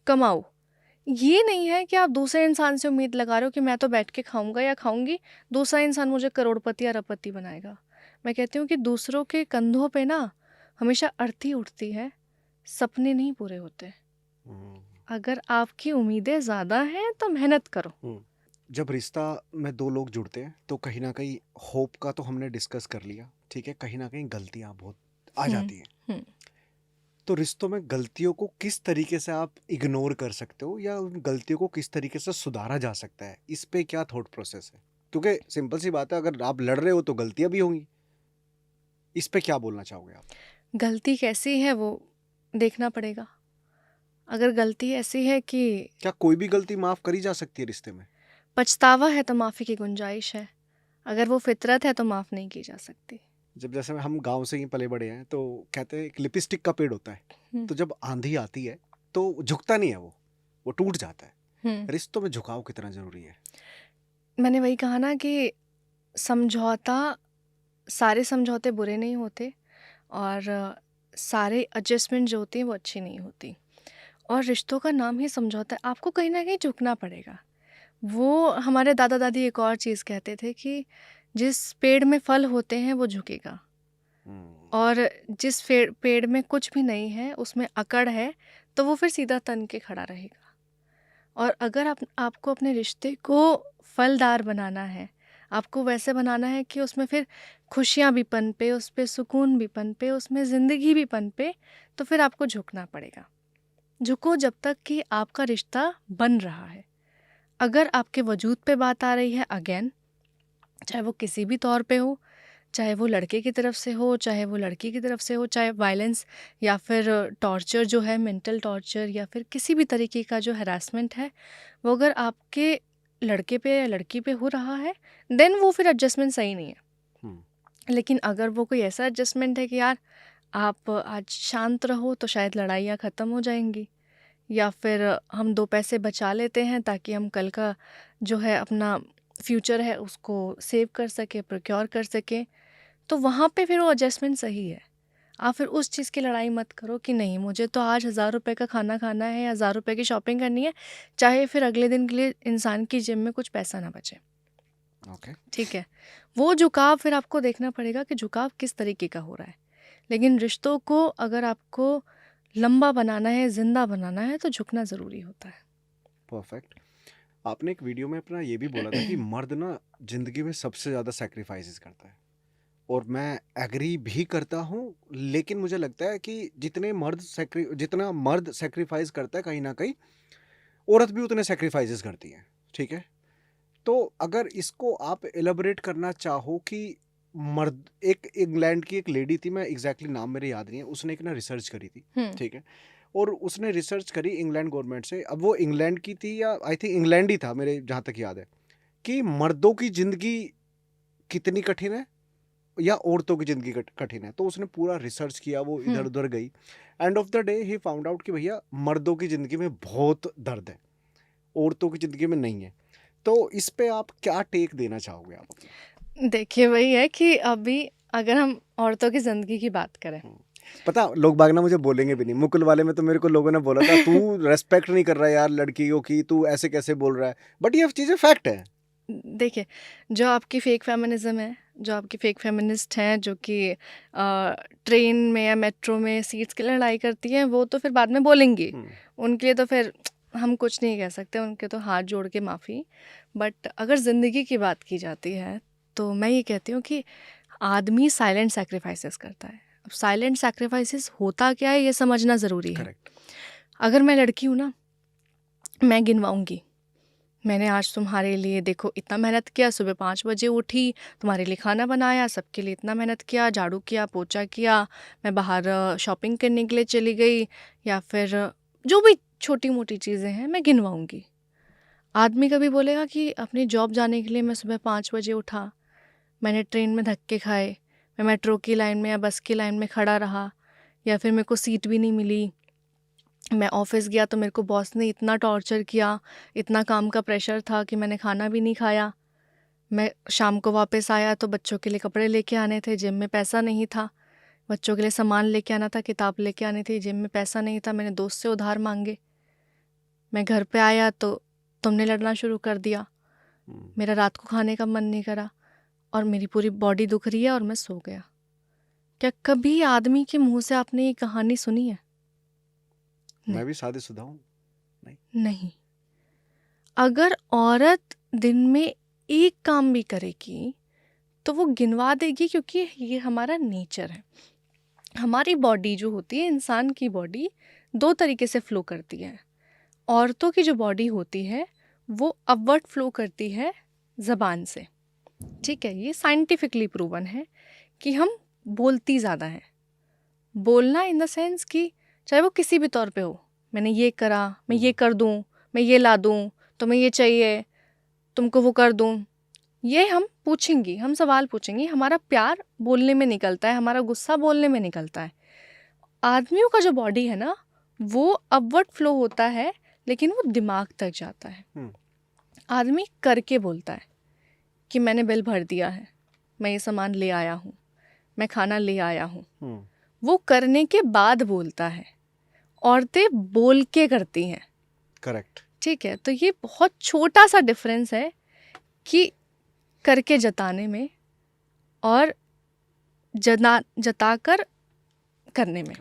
Speaker 1: कमाओ। ये नहीं है कि आप दूसरे इंसान से उम्मीद लगा रहे हो कि मैं तो बैठ के खाऊंगा या खाऊंगी, दूसरा इंसान मुझे करोड़पति या अरबपति बनाएगा। मैं कहती हूँ कि दूसरों के कंधों पे ना हमेशा अर्थी उठती है, सपने नहीं पूरे होते।
Speaker 2: हम्म।
Speaker 1: अगर आपकी उम्मीदें ज़्यादा हैं तो मेहनत करो।
Speaker 2: हम्म। जब रिश्ता में दो लोग जुड़ते हैं तो कहीं ना कहीं होप का तो हमने डिस्कस कर लिया, ठीक है, कहीं ना कहीं गलतियां बहुत आ
Speaker 1: हम्म।
Speaker 2: जाती हैं।
Speaker 1: हम्म।
Speaker 2: तो रिश्तों में गलतियों को किस तरीके से आप इग्नोर कर सकते हो या उन गलतियों को किस तरीके से सुधारा जा सकता है, इस पे क्या थॉट प्रोसेस है? क्योंकि सिंपल सी बात है, अगर आप लड़ रहे हो तो गलतियां भी होंगी। इस पे क्या बोलना चाहोगे आप?
Speaker 1: गलती कैसी है वो देखना पड़ेगा। अगर गलती ऐसी है कि
Speaker 2: क्या कोई भी गलती माफ करी जा सकती है रिश्ते में?
Speaker 1: पछतावा है तो माफ़ी की गुंजाइश है। अगर वो फितरत है तो माफ़ नहीं की जा सकती।
Speaker 2: जब जैसे हम गांव से ही पले बड़े हैं तो कहते हैं एक लिपस्टिक का पेड़ होता है,
Speaker 1: हम्म।
Speaker 2: तो जब आंधी आती है तो झुकता नहीं है, वो टूट जाता है।
Speaker 1: हम्म।
Speaker 2: रिश्तों में झुकाव कितना जरूरी है?
Speaker 1: मैंने वही कहा ना कि समझौता, सारे समझौते बुरे नहीं होते, और सारे एडजस्टमेंट जो होती हैं वो अच्छी नहीं होती। और रिश्तों का नाम ही समझौता है, आपको कहीं ना कहीं झुकना पड़ेगा। वो हमारे दादा दादी एक और चीज़ कहते थे कि जिस पेड़ में फल होते हैं वो झुकेगा,
Speaker 2: हम्म।
Speaker 1: और जिस पेड़ में कुछ भी नहीं है, उसमें अकड़ है, तो वो फिर सीधा तन के खड़ा रहेगा। और अगर आपको अपने रिश्ते को फलदार बनाना है, आपको वैसे बनाना है कि उसमें फिर खुशियाँ भी पनपे, उस पे सुकून भी पनपे, उसमें ज़िंदगी भी पनपे, तो फिर आपको झुकना पड़ेगा। झुको जब तक कि आपका रिश्ता बन रहा है। अगर आपके वजूद पे बात आ रही है अगेन, चाहे वो किसी भी तौर पे हो, चाहे वो लड़के की तरफ से हो, चाहे वो लड़की की तरफ से हो, चाहे वायलेंस या फिर टॉर्चर जो है, मेंटल टॉर्चर, या फिर किसी भी तरीके का जो हैरासमेंट है, वो अगर आपके लड़के पे या लड़की पे हो रहा है, देन वो फिर एडजस्टमेंट सही नहीं है।
Speaker 2: हम्म।
Speaker 1: लेकिन अगर वो कोई ऐसा एडजस्टमेंट है कि यार आप आज शांत रहो तो शायद लड़ाइयाँ ख़त्म हो जाएंगी, या फिर हम दो पैसे बचा लेते हैं ताकि हम कल का जो है अपना फ्यूचर है उसको सेव कर सके, प्रोक्योर कर सके, तो वहाँ पे फिर वो एडजस्टमेंट सही है। आप फिर उस चीज़ की लड़ाई मत करो कि नहीं मुझे तो आज 1000 रुपये का खाना खाना है या 1000 रुपये की शॉपिंग करनी है, चाहे फिर अगले दिन के लिए इंसान की जेब में कुछ पैसा ना बचे।
Speaker 2: ओके।
Speaker 1: ठीक है, वो झुकाव फिर आपको देखना पड़ेगा कि झुकाव किस तरीके का हो रहा है। लेकिन रिश्तों को अगर आपको लंबा बनाना है, जिंदा बनाना है, तो झुकना ज़रूरी होता है।
Speaker 2: परफेक्ट। आपने एक वीडियो में अपना ये भी बोला था कि मर्द ना जिंदगी में सबसे ज्यादा सेक्रीफाइसेस करता है, और मैं एग्री भी करता हूँ। लेकिन मुझे लगता है कि जितना मर्द सेक्रीफाइस करता है, कहीं ना कहीं औरत भी उतने सेक्रीफाइसेस करती है, ठीक है। तो अगर इसको आप एलाबोरेट करना चाहो कि मर्द, एक इंग्लैंड की एक लेडी थी, मैं एग्जैक्टली नाम मेरे याद नहीं है, उसने एक ना रिसर्च करी थी,
Speaker 1: हम्म।
Speaker 2: ठीक है। और उसने रिसर्च करी इंग्लैंड गवर्नमेंट से। अब वो इंग्लैंड की थी या आई थिंक इंग्लैंड ही था मेरे जहाँ तक याद है, कि मर्दों की ज़िंदगी कितनी कठिन है या औरतों की ज़िंदगी कठिन है। तो उसने पूरा रिसर्च किया, वो
Speaker 1: हुँ।
Speaker 2: इधर-उधर गई। End of the day he found out कि भैया मर्दों की ज़िंदगी में बहुत दर्द है, औरतों की ज़िंदगी में नहीं है। तो इस पे आप क्या टेक देना चाहोगे आप अपना?
Speaker 1: देखिए वही है कि अभी अगर हम औरतों की ज़िंदगी की बात करें
Speaker 2: हुँ। पता लोग बाग ना मुझे बोलेंगे भी नहीं। मुकुल वाले में तो मेरे को लोगों ने बोला था, "तू रिस्पेक्ट नहीं कर रहा यार लड़कियों की, तू ऐसे कैसे बोल रहा है?" बट ये चीज़ें फैक्ट है।
Speaker 1: देखिए, जो आपकी फेक फेमिनिज़्म है, जो आपकी फेक फेमिनिस्ट हैं जो कि ट्रेन में या मेट्रो में सीट्स के लिए लड़ाई करती हैं, वो तो फिर बाद में बोलेंगी।
Speaker 2: हुँ,
Speaker 1: उनके लिए तो फिर हम कुछ नहीं कह सकते, उनके तो हाथ जोड़ के माफ़ी। बट अगर ज़िंदगी की बात की जाती है, तो मैं ये कहती हूँ कि आदमी साइलेंट सैक्रिफाइसेस करता है। अब साइलेंट सैक्रिफाइसेस होता क्या है, ये समझना ज़रूरी है।
Speaker 2: करेक्ट।
Speaker 1: अगर मैं लड़की हूँ ना, मैं गिनवाऊँगी। मैंने आज तुम्हारे लिए देखो इतना मेहनत किया, सुबह 5 बजे उठी, तुम्हारे लिए खाना बनाया, सबके लिए इतना मेहनत किया, झाड़ू किया, पोछा किया, मैं बाहर शॉपिंग करने के लिए चली गई, या फिर जो भी छोटी-मोटी चीज़ें हैं, मैं गिनवाऊँगी। आदमी कभी बोलेगा कि अपनी जॉब जाने के लिए मैं सुबह 5 बजे उठा, मैंने ट्रेन में धक्के खाए, मैं मेट्रो की लाइन में या बस की लाइन में खड़ा रहा, या फिर मेरे को सीट भी नहीं मिली, मैं ऑफिस गया तो मेरे को बॉस ने इतना टॉर्चर किया, इतना काम का प्रेशर था कि मैंने खाना भी नहीं खाया। मैं शाम को वापस आया तो बच्चों के लिए कपड़े लेके आने थे, जेब में पैसा नहीं था। बच्चों के लिए सामान लेके आना था, किताब लेके आनी थी, जेब में पैसा नहीं था, मैंने दोस्त से उधार मांगे। मैं घर पे आया तो तुमने लड़ना शुरू कर दिया,
Speaker 2: हुँ,
Speaker 1: मेरा रात को खाने का मन नहीं करा, और मेरी पूरी बॉडी दुख रही है और मैं सो गया। क्या कभी आदमी के मुंह से आपने ये कहानी सुनी है? नहीं।
Speaker 2: मैं भी शादीशुदा हूँ। नहीं।
Speaker 1: नहीं। अगर औरत दिन में एक काम भी करेगी तो वो गिनवा देगी, क्योंकि ये हमारा नेचर है। हमारी बॉडी जो होती है, इंसान की बॉडी दो तरीके से फ्लो करती है। औरतों की जो बॉडी होती है वो अपवर्ड फ्लो करती है ज़बान से। ठीक है, ये साइंटिफिकली प्रूवन है कि हम बोलती ज़्यादा हैं। बोलना इन द सेंस कि चाहे वो किसी भी तौर पे हो, मैंने ये करा, मैं ये
Speaker 2: हुँ,
Speaker 1: कर दूँ, मैं ये ला दूँ, तुम्हें ये चाहिए, तुमको वो कर दूँ, ये हम पूछेंगी, हम सवाल पूछेंगी। हमारा प्यार बोलने में निकलता है, हमारा गुस्सा बोलने में निकलता है। आदमियों का जो बॉडी है ना, वो अपवर्ड फ्लो होता है, लेकिन वो दिमाग तक जाता है।
Speaker 2: हुँ,
Speaker 1: आदमी करके बोलता है कि मैंने बिल भर दिया है, मैं ये सामान ले आया हूँ, मैं खाना ले आया हूँ।
Speaker 2: हुँ,
Speaker 1: वो करने के बाद बोलता है। औरतें बोल के करती हैं।
Speaker 2: करेक्ट।
Speaker 1: ठीक है, तो ये बहुत छोटा सा डिफरेंस है कि करके जताने में और जताकर करने में।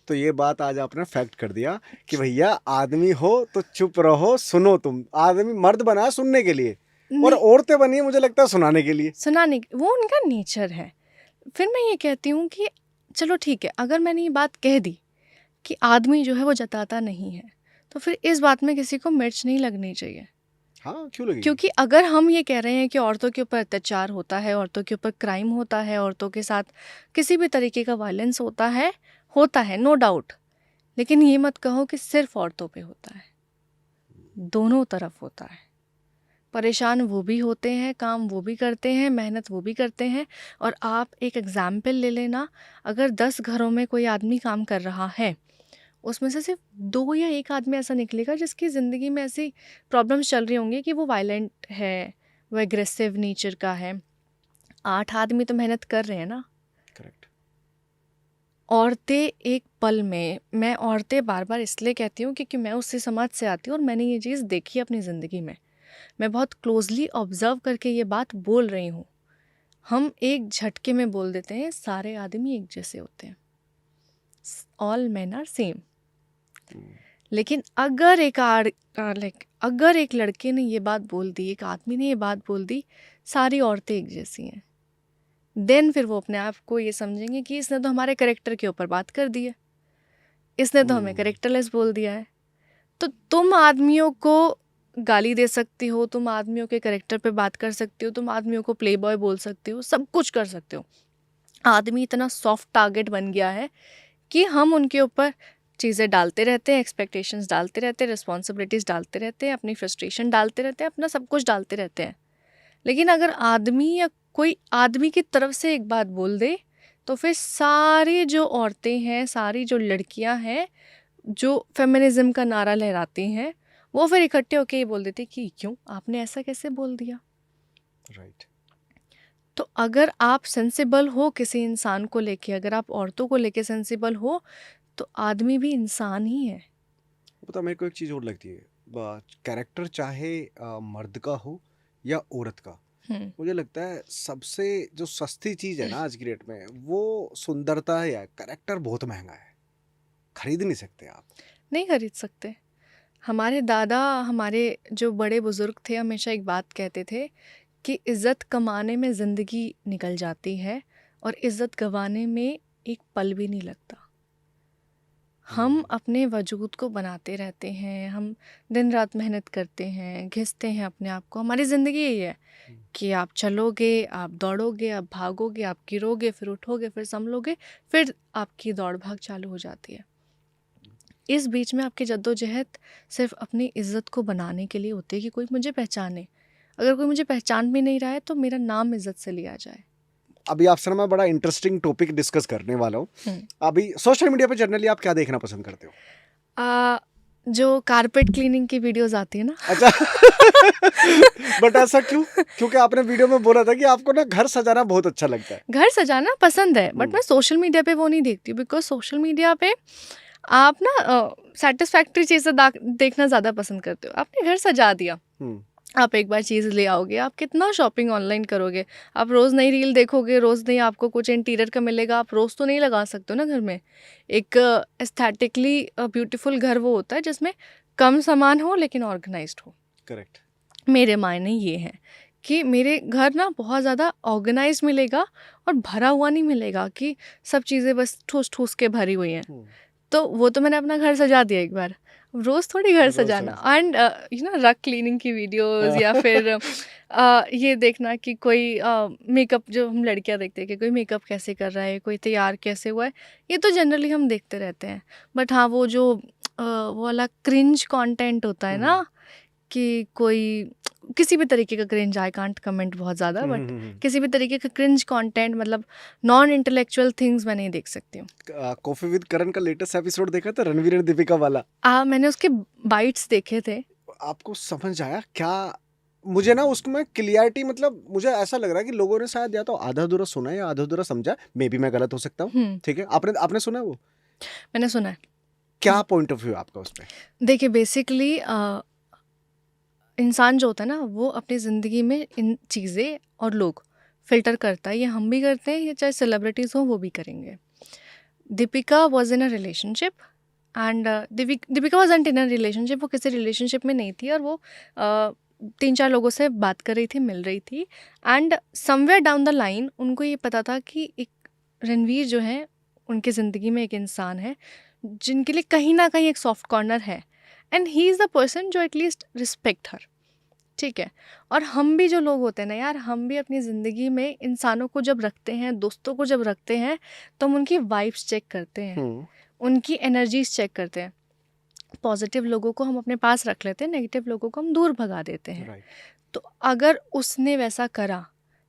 Speaker 2: तो ये बात आज आपने फैक्ट कर दिया कि भैया आदमी हो तो चुप रहो, सुनो तुम। आदमी मर्द बना है सुनने के लिए और
Speaker 1: नहीं,
Speaker 2: औरतें बनी है मुझे लगता है सुनाने के लिए।
Speaker 1: सुनाने वो उनका नेचर है। फिर मैं ये कहती हूँ कि चलो ठीक है, अगर मैंने ये बात कह दी कि आदमी जो है वो जताता नहीं है, तो फिर इस बात में किसी को मिर्च नहीं लगनी चाहिए।
Speaker 2: हाँ, क्यों लगेगी?
Speaker 1: क्योंकि अगर हम ये कह रहे हैं कि औरतों के ऊपर अत्याचार होता है, औरतों के ऊपर क्राइम होता है, औरतों के साथ किसी भी तरीके का वायलेंस होता है, नो डाउट। लेकिन ये मत कहो कि सिर्फ औरतों पे होता है, दोनों तरफ होता है। परेशान वो भी होते हैं, काम वो भी करते हैं, मेहनत वो भी करते हैं। और आप एक एग्जाम्पल ले लेना, अगर 10 घरों में कोई आदमी काम कर रहा है, उसमें से सिर्फ 2 या 1 आदमी ऐसा निकलेगा जिसकी ज़िंदगी में ऐसी प्रॉब्लम्स चल रही होंगी कि वो वायलेंट है, वो एग्रेसिव नेचर का है। 8 आदमी तो मेहनत कर रहे हैं ना।
Speaker 2: करेक्ट।
Speaker 1: औरतें एक पल में, मैं औरतें बार-बार इसलिए कहती हूँ क्योंकि मैं उसी समाज से आती हूँ और मैंने ये चीज़ देखी है अपनी ज़िंदगी में। मैं बहुत क्लोज़ली ऑब्ज़र्व करके ये बात बोल रही हूँ। हम एक झटके में बोल देते हैं सारे आदमी एक जैसे होते हैं। All men are same.
Speaker 2: हुँ,
Speaker 1: लेकिन अगर एक लड़के ने ये बात बोल दी, एक आदमी ने ये बात बोल दी, सारी औरतें एक जैसी हैं, देन फिर वो अपने आप को ये समझेंगे कि इसने तो हमारे कैरेक्टर के ऊपर बात कर दी है, इसने तो हमें
Speaker 2: हुँ,
Speaker 1: कैरेक्टरलेस बोल दिया है। तो तुम आदमियों को गाली दे सकती हो, तुम आदमियों के कैरेक्टर पे बात कर सकती हो, तुम आदमियों को प्ले बॉय बोल सकती हो, सब कुछ कर सकते हो। आदमी इतना सॉफ्ट टारगेट बन गया है कि हम उनके ऊपर चीज़ें डालते रहते हैं, एक्सपेक्टेशंस डालते रहते हैं, रिस्पॉन्सिबिलिटीज़ डालते रहते हैं, अपनी फ्रस्ट्रेशन डालते रहते हैं, अपना सब कुछ डालते रहते हैं। लेकिन अगर आदमी या कोई आदमी की तरफ से एक बात बोल दे, तो फिर सारी जो औरतें हैं, सारी जो लड़कियां हैं, जो फेमिनिज्म का नारा लहराती हैं, वो फिर इकट्ठे होके ये बोल देते कि क्यों आपने ऐसा कैसे बोल दिया।
Speaker 2: राइट।
Speaker 1: तो अगर आप सेंसिबल हो किसी इंसान को लेके, अगर आप औरतों को लेके सेंसिबल हो, तो आदमी भी इंसान ही है।
Speaker 2: पता मेरे को एक चीज़ और लगती है, कैरेक्टर चाहे मर्द का हो या औरत का,
Speaker 1: हम्म।
Speaker 2: मुझे लगता है सबसे जो सस्ती चीज़ है ना आज की डेट में, वो सुंदरता है। या कैरेक्टर बहुत महंगा है, खरीद नहीं सकते आप।
Speaker 1: नहीं खरीद सकते। हमारे दादा, हमारे जो बड़े बुजुर्ग थे, हमेशा एक बात कहते थे कि इज़्ज़त कमाने में ज़िंदगी निकल जाती है और इज़्ज़त गंवाने में एक पल भी नहीं लगता। हम अपने वजूद को बनाते रहते हैं, हम दिन रात मेहनत करते हैं, घिसते हैं अपने आप को। हमारी ज़िंदगी यही है कि आप चलोगे, आप दौड़ोगे, आप भागोगे, आप गिरोगे, फिर उठोगे, फिर संभलोगे, फिर आपकी दौड़ भाग चालू हो जाती है। इस बीच में आपकी जद्दोजहद सिर्फ अपनी इज़्ज़त को बनाने के लिए होती है कि कोई मुझे पहचाने। अगर कोई मुझे पहचान भी नहीं रहा है तो मेरा नाम इज़्ज़त से लिया जाए।
Speaker 2: अभी आपसे ना मैं बड़ा इंटरेस्टिंग टॉपिक डिस्कस करने वाला हूँ।
Speaker 1: हम्म।
Speaker 2: अभी सोशल मीडिया पे जनरली आप क्या देखना पसंद करते हो?
Speaker 1: आ, जो कारपेट क्लीनिंग की वीडियोस आती है ना।
Speaker 2: अच्छा। बट ऐसा क्यों? क्योंकि आपने वीडियो में बोला था कि आपको ना घर सजाना बहुत अच्छा लगता है।
Speaker 1: घर सजाना पसंद है, बट मैं सोशल मीडिया पे वो नहीं देखती हूँ, बिकॉज सोशल मीडिया पे आप ना सेटिस्फैक्ट्री चीज़ें देखना ज़्यादा पसंद करते हो। आपने घर सजा दिया, आप एक बार चीज़ ले आओगे, आप कितना शॉपिंग ऑनलाइन करोगे? आप रोज़ नई रील देखोगे, रोज़ नई आपको कुछ इंटीरियर का मिलेगा, आप रोज़ तो नहीं लगा सकते हो ना घर में। एक एस्थेटिकली ब्यूटीफुल घर वो होता है जिसमें कम सामान हो लेकिन ऑर्गेनाइज्ड हो।
Speaker 2: करेक्ट।
Speaker 1: मेरे मायने ये हैं कि मेरे घर ना बहुत ज़्यादा ऑर्गेनाइज मिलेगा और भरा हुआ नहीं मिलेगा कि सब चीज़ें बस ठूस ठूस के भरी हुई हैं। तो वो तो मैंने अपना घर सजा दिया एक बार, रोज़ थोड़ी घर सजाना। एंड रग क्लीनिंग की वीडियोस या फिर ये देखना कि कोई मेकअप, जो हम लड़कियां देखते हैं कि कोई मेकअप कैसे कर रहा है, कोई तैयार कैसे हुआ है, ये तो जनरली हम देखते रहते हैं। बट हाँ, वो जो वो वाला क्रिंज कंटेंट होता है ना, कि कोई किसी भी तरीके का क्रिंज, आई कांट कमेंट बहुत ज़्यादा, बट किसी भी तरीके का क्रिंज कंटेंट, मतलब नॉन इंटेलेक्चुअल थिंग्स मैं नहीं देख सकती हूँ।
Speaker 2: कॉफी विद करण का लेटेस्ट एपिसोड देखा था, रणवीर और दीपिका वाला?
Speaker 1: मैंने उसके बाइट्स देखे थे।
Speaker 2: आपको समझ आया क्या? मुझे ना उसमें क्लियरिटी, मतलब मुझे ऐसा लग रहा है कि लोगों ने शायद या तो आधा अधूरा सुना या आधा अधूरा समझा। मे बी मैं गलत हो सकता हूँ, ठीक है? आपने आपने सुना है वो?
Speaker 1: मैंने सुना है।
Speaker 2: क्या पॉइंट ऑफ व्यू आपका उस पर?
Speaker 1: देखिए, बेसिकली इंसान जो होता है ना, वो अपनी ज़िंदगी में इन चीज़ें और लोग फ़िल्टर करता है। ये हम भी करते हैं, ये चाहे सेलिब्रिटीज़ हो वो भी करेंगे। Deepika was in a relationship and Deepika was ant in a relationship. वो किसी रिलेशनशिप में नहीं थी और वो 3-4 लोगों से बात कर रही थी, मिल रही थी। And somewhere down the line उनको ये पता था कि एक रणवीर जो है उनकी ज़िंदगी में एक इंसान है जिनके लिए कहीं ना कहीं एक सॉफ्ट कॉर्नर है, and he is the person जो एटलीस्ट रिस्पेक्ट हर। ठीक है। और हम भी जो लोग होते हैं ना यार, हम भी अपनी ज़िंदगी में इंसानों को जब रखते हैं, दोस्तों को जब रखते हैं, तो हम उनकी वाइब्स चेक करते हैं, उनकी एनर्जीज चेक करते हैं। पॉजिटिव लोगों को हम अपने पास रख लेते हैं, नेगेटिव लोगों को हम दूर भगा देते हैं। तो अगर उसने वैसा करा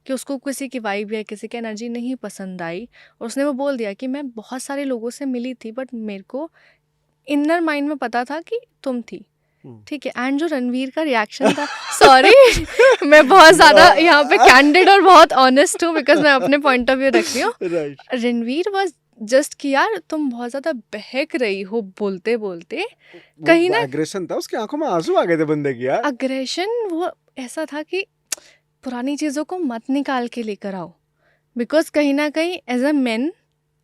Speaker 1: कि उसको किसी की वाइब या किसी की एनर्जी नहीं पसंद आई और उसने वो बोल दिया कि मैं बहुत सारे लोगों से मिली थी बट मेरे को इनर माइंड में पता था कि तुम थी, ठीक है। एंड जो रणवीर का रिएक्शन था, सॉरी मैं बहुत ज़्यादा यहाँ पे कैंडिड और बहुत ऑनेस्ट हूँ बिकॉज मैं अपने पॉइंट ऑफ व्यू रख रही हूँ। रणवीर वाज जस्ट कि यार तुम बहुत ज़्यादा बहक रही हो बोलते बोलते, कहीं ना
Speaker 2: एग्रेशन था उसकी आंखों में, आंसू आ गए थे बंदे की यार।
Speaker 1: अग्रेशन वो ऐसा था कि पुरानी चीज़ों को मत निकाल के लेकर आओ, बिकॉज कहीं ना कहीं एज अ मैन,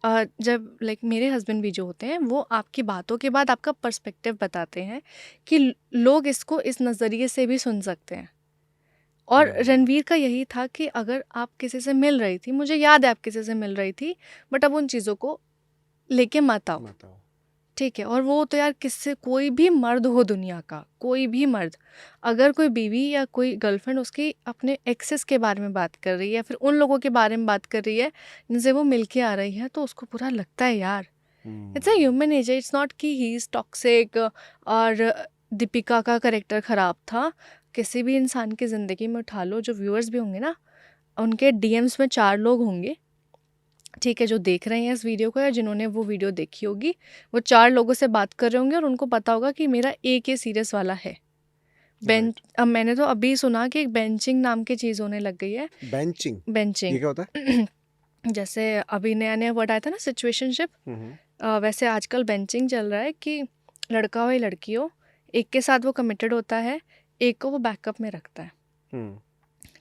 Speaker 1: जब लाइक मेरे हस्बैंड भी जो होते हैं वो आपकी बातों के बाद आपका पर्सपेक्टिव बताते हैं कि लोग इसको इस नज़रिए से भी सुन सकते हैं। और रणवीर का यही था कि अगर आप किसी से मिल रही थी, मुझे याद है आप किसी से मिल रही थी, बट अब उन चीज़ों को लेके मत आओ, ठीक है। और वो तो यार किससे, कोई भी मर्द हो दुनिया का, कोई भी मर्द, अगर कोई बीवी या कोई गर्लफ्रेंड उसकी अपने एक्सेस के बारे में बात कर रही है या फिर उन लोगों के बारे में बात कर रही है जिनसे वो मिलके आ रही है, तो उसको बुरा लगता है यार। It's a human nature, it's not कि ही इज़ टॉक्सिक और दीपिका का करेक्टर ख़राब था। किसी भी इंसान की ज़िंदगी में उठा लो, जो व्यूअर्स भी होंगे ना, उनके डीएम्स में 4 लोग होंगे, ठीक है, जो देख रहे हैं इस वीडियो को या जिन्होंने वो वीडियो देखी होगी। वो 4 लोगों से बात कर रहे होंगे और उनको पता होगा कि मेरा एक ये सीरियस वाला है।
Speaker 2: राइट।
Speaker 1: अब मैंने तो अभी सुना कि एक बेंचिंग नाम की चीज़ होने लग गई है।
Speaker 2: बेंचिंग, ये
Speaker 1: बेंचिंग
Speaker 2: क्या होता है?
Speaker 1: जैसे अभी नया-नया वर्ड आया था ना, सिचुएशनशिप, वैसे आजकल बेंचिंग चल रहा है कि लड़का हो या लड़की हो, एक के साथ वो कमिटेड होता है, एक को वो बैकअप में रखता है,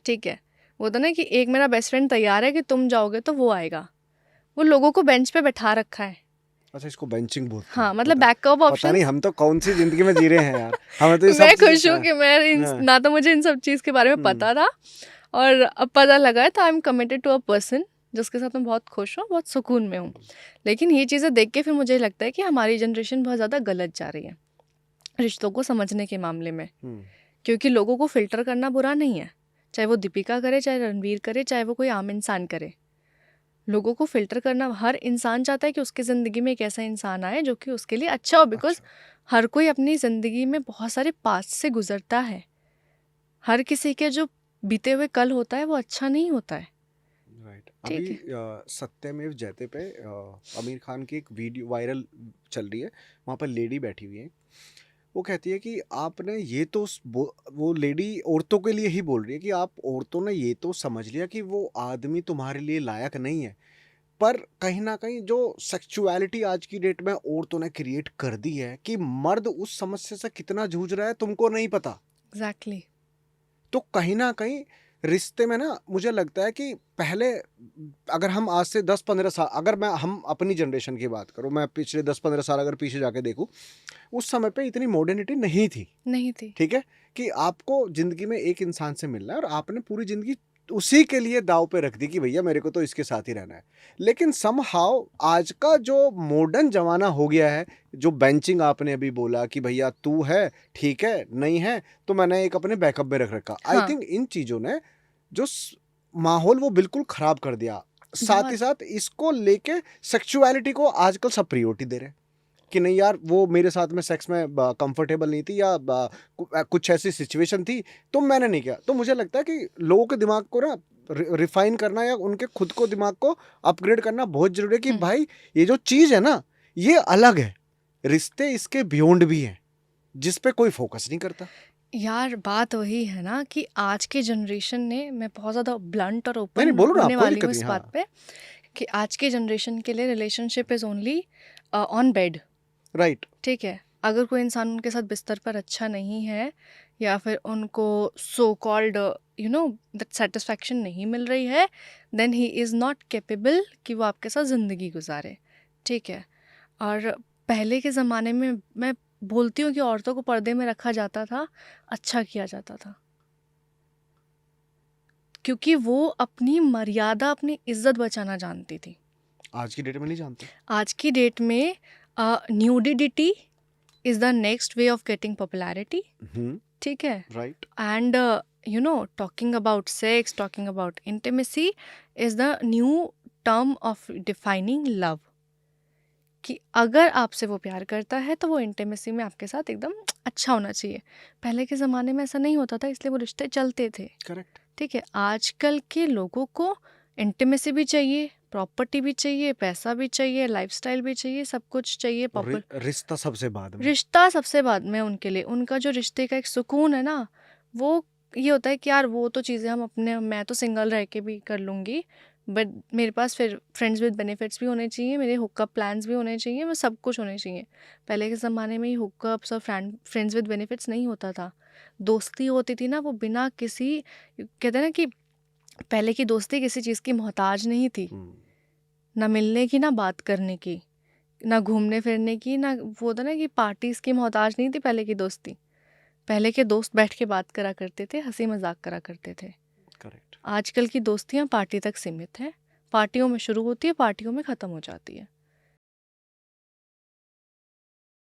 Speaker 1: ठीक है? वो होता है ना कि एक मेरा बेस्ट फ्रेंड तैयार है कि तुम जाओगे तो वो आएगा। वो लोगों को बेंच पे बैठा रखा है।
Speaker 2: अच्छा, इसको बेंचिंग बोलते हैं।
Speaker 1: हाँ, मतलब
Speaker 2: पता
Speaker 1: बैकअप
Speaker 2: पता
Speaker 1: ऑप्शन।
Speaker 2: नहीं हम तो कौन सी जिंदगी में जी रहे हैं यार। हमें तो ये सब
Speaker 1: मैं
Speaker 2: चीजें
Speaker 1: खुश हूँ कि मैं
Speaker 2: हाँ।
Speaker 1: ना तो मुझे इन सब चीज़ के बारे में पता था और अब पता लगा है, तो I am committed to a person जिसके साथ मैं बहुत खुश हूँ, बहुत सुकून में हूँ। लेकिन ये चीज़ें देख के फिर मुझे लगता है कि हमारी जनरेशन बहुत ज़्यादा गलत जा रही है रिश्तों को समझने के मामले में, क्योंकि लोगों को फ़िल्टर करना बुरा नहीं है, चाहे वो दीपिका करे, चाहे रणवीर करे, चाहे वो कोई आम इंसान करे। लोगों को फ़िल्टर करना, हर इंसान चाहता है कि उसकी ज़िंदगी में एक ऐसा इंसान आए जो कि उसके लिए अच्छा हो, बिकॉज़
Speaker 2: अच्छा।
Speaker 1: हर कोई अपनी ज़िंदगी में बहुत सारे पास्ट से गुज़रता है। हर किसी के जो बीते हुए कल होता है वो अच्छा नहीं होता है,
Speaker 2: राइट।
Speaker 1: ठीक
Speaker 2: अभी
Speaker 1: है?
Speaker 2: सत्यमेव जयते पे आमिर खान की एक वीडियो वायरल चल रही है। वहाँ पर लेडी बैठी हुई है, वो कहती है कि आपने ये तो वो लेडी औरतों के लिए ही बोल रही है कि आप औरतों ने ये तो समझ लिया कि वो आदमी तुम्हारे लिए लायक नहीं है, पर कहीं ना कहीं जो सेक्सुअलिटी आज की डेट में औरतों ने क्रिएट कर दी है कि मर्द उस समस्या से कितना जूझ रहा है तुमको नहीं पता।
Speaker 1: एग्ज़ैक्टली।
Speaker 2: तो कहीं ना कहीं रिश्ते में ना मुझे लगता है कि पहले, अगर हम आज से 10-15 साल, अगर मैं हम अपनी जनरेशन की बात करूं, मैं पिछले 10-15 साल अगर पीछे जाके देखूं, उस समय पे इतनी मॉडर्निटी नहीं थी।
Speaker 1: नहीं थी।
Speaker 2: ठीक है, कि आपको जिंदगी में एक इंसान से मिलना है और आपने पूरी जिंदगी उसी के लिए दाव पे रख दी कि भैया मेरे को तो इसके साथ ही रहना है। लेकिन समहाउ आज का जो मॉडर्न जमाना हो गया है, जो बेंचिंग आपने अभी बोला कि भैया तू है ठीक है, नहीं है तो मैंने एक अपने बैकअप में रख रखा, आई
Speaker 1: हाँ,
Speaker 2: थिंक इन चीजों ने जो माहौल वो बिल्कुल खराब कर दिया। साथ ही
Speaker 1: बहुत।
Speaker 2: साथ इसको लेके सेक्सुअलिटी को आजकल सब प्रियोरिटी दे रहे हैं कि नहीं यार वो मेरे साथ में सेक्स में कंफर्टेबल नहीं थी या कुछ ऐसी सिचुएशन थी तो मैंने नहीं किया। तो मुझे लगता है कि लोगों के दिमाग को ना रिफाइन करना या उनके खुद को दिमाग को अपग्रेड करना बहुत जरूरी है कि भाई ये जो चीज़ है ना ये अलग है, रिश्ते इसके बियॉन्ड भी हैं जिस पे कोई फोकस नहीं करता।
Speaker 1: यार बात वही है ना कि आज की जनरेशन ने, मैं बहुत ज़्यादा ब्लंट और
Speaker 2: नहीं नहीं
Speaker 1: ओपन
Speaker 2: बोलो ना आप,
Speaker 1: होने
Speaker 2: कोई
Speaker 1: वाली
Speaker 2: दिक्कत
Speaker 1: हूँ
Speaker 2: नहीं।
Speaker 1: इस
Speaker 2: हाँ
Speaker 1: बात पे, कि आज की जनरेशन के लिए relationship is only on bed,
Speaker 2: right.
Speaker 1: ठीक है? अगर कोई इंसान उनके साथ बिस्तर पर अच्छा नहीं है या फिर उनको सो कॉल्ड दैट सेटिस्फैक्शन नहीं मिल रही है, then he is not capable कि वो आपके साथ ज़िंदगी गुजारे, ठीक है? और पहले के ज़माने में मैं बोलती हूँ कि औरतों को पर्दे में रखा जाता था, अच्छा किया जाता था, क्योंकि वो अपनी मर्यादा, अपनी इज्जत बचाना जानती थी।
Speaker 2: आज की डेट में नहीं जानते।
Speaker 1: आज की डेट में nudity is the next way of getting popularity, ठीक है?
Speaker 2: Right.
Speaker 1: And talking about sex, talking about intimacy is the new term of defining love, कि अगर आपसे वो प्यार करता है तो वो इंटीमेसी में आपके साथ एकदम अच्छा होना चाहिए। पहले के ज़माने में ऐसा नहीं होता था, इसलिए वो रिश्ते चलते थे,
Speaker 2: करेक्ट।
Speaker 1: ठीक है? आजकल के लोगों को इंटीमेसी भी चाहिए, प्रॉपर्टी भी चाहिए, पैसा भी चाहिए, लाइफस्टाइल भी चाहिए, सब कुछ चाहिए,
Speaker 2: और रिश्ता सबसे बाद में।
Speaker 1: रिश्ता सबसे बाद में उनके लिए। उनका जो रिश्ते का एक सुकून है ना, वो ये होता है कि यार वो तो चीज़ें हम अपने, मैं तो सिंगल रह के भी कर लूँगी, बट मेरे पास फिर फ्रेंड्स विद बेनिफिट्स भी होने चाहिए, मेरे हुकअप प्लान्स भी होने चाहिए, मैं सब कुछ होने चाहिए। पहले के ज़माने में ही हुकअप्स और फ्रेंड्स विद बेनिफिट्स नहीं होता था। दोस्ती होती थी ना, वो बिना किसी, कहते हैं ना कि पहले की दोस्ती किसी चीज़ की मोहताज नहीं थी, ना मिलने की, ना बात करने की, ना घूमने फिरने की, ना वो होता ना कि पार्टीज़ की मोहताज नहीं थी पहले की दोस्ती। पहले के दोस्त बैठ के बात करा करते थे, हंसी मजाक करा करते थे।
Speaker 2: करेक्ट।
Speaker 1: आजकल की दोस्तियां पार्टी तक सीमित हैं, पार्टियों में शुरू होती है, पार्टियों में ख़त्म हो जाती है।